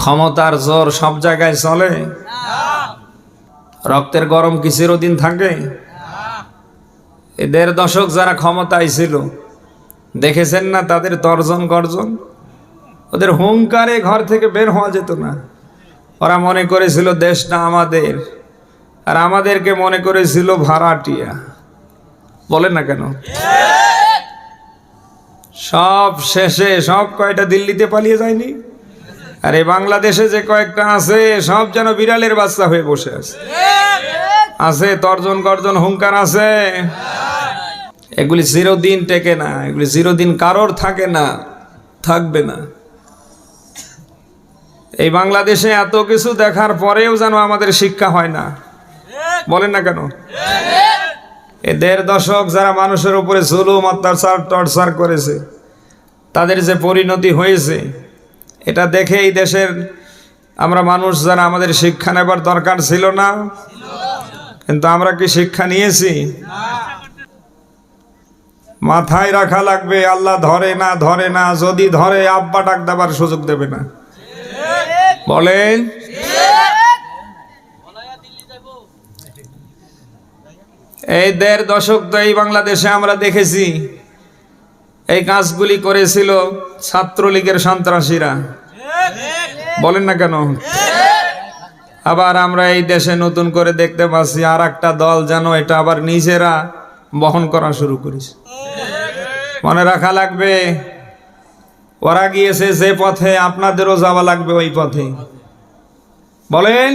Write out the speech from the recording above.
ক্ষমতার জোর সব জায়গায় চলে? রক্তের গরম কি চিরদিন থাকে? এদের দশক যারা ক্ষমতায় ছিল দেখেছেন না তাদের তর্জন গর্জন? ওদের হুঙ্কারে ঘর থেকে বের হওয়া যেত না। ওরা মনে করেছিল দেশটা আমাদের, আর আমাদেরকে মনে করেছিল ভাড়াটিয়া। বলেন না কেন? সব শেষে সব কয়টা দিল্লিতে পালিয়ে যায়নি? আর এই বাংলাদেশে যে কয়েকটা আছে সব যেন বিড়ালের বাচ্চা হয়ে বসে আছে। আছে তর্জন গর্জন হুঙ্কার আছে। এগুলি চিরদিন টেকে না, এগুলি চিরদিন কারোর থাকে না, থাকবে না। এই বাংলাদেশে এত কিছু দেখার পরেও যেন আমাদের শিক্ষা হয় না। বলেন না কেন? এই 1.5 দশক যারা মানুষের উপরে জুলুম অত্যাচার টর্চার করেছে তাদের যে পরিণতি হয়েছে এটা দেখে এই দেশের আমরা মানুষ যারা আমাদের শিক্ষা নেবার দরকার ছিল না, কিন্তু আমরা কি শিক্ষা নিয়েছি? মাথায় রাখা লাগবে, আল্লাহ ধরে না ধরে না, যদি ধরে আব্বা ডাক দেবার সুযোগ দেবে না। বলেন এই 1.5 দশক তো এই বাংলাদেশে আমরা দেখেছি এই কাজগুলি করেছিল ছাত্রলীগের সন্ত্রাসীরা। বলেন না কেন? আবার আমরা এই দেশে নতুন করে দেখতে পাচ্ছি আর একটা দল যেন এটা আবার নিজেরা বহন করা শুরু করেছে। মনে রাখা লাগবে, ওরা গিয়েছে যে পথে আপনাদেরও যাওয়া লাগবে ওই পথে। বলেন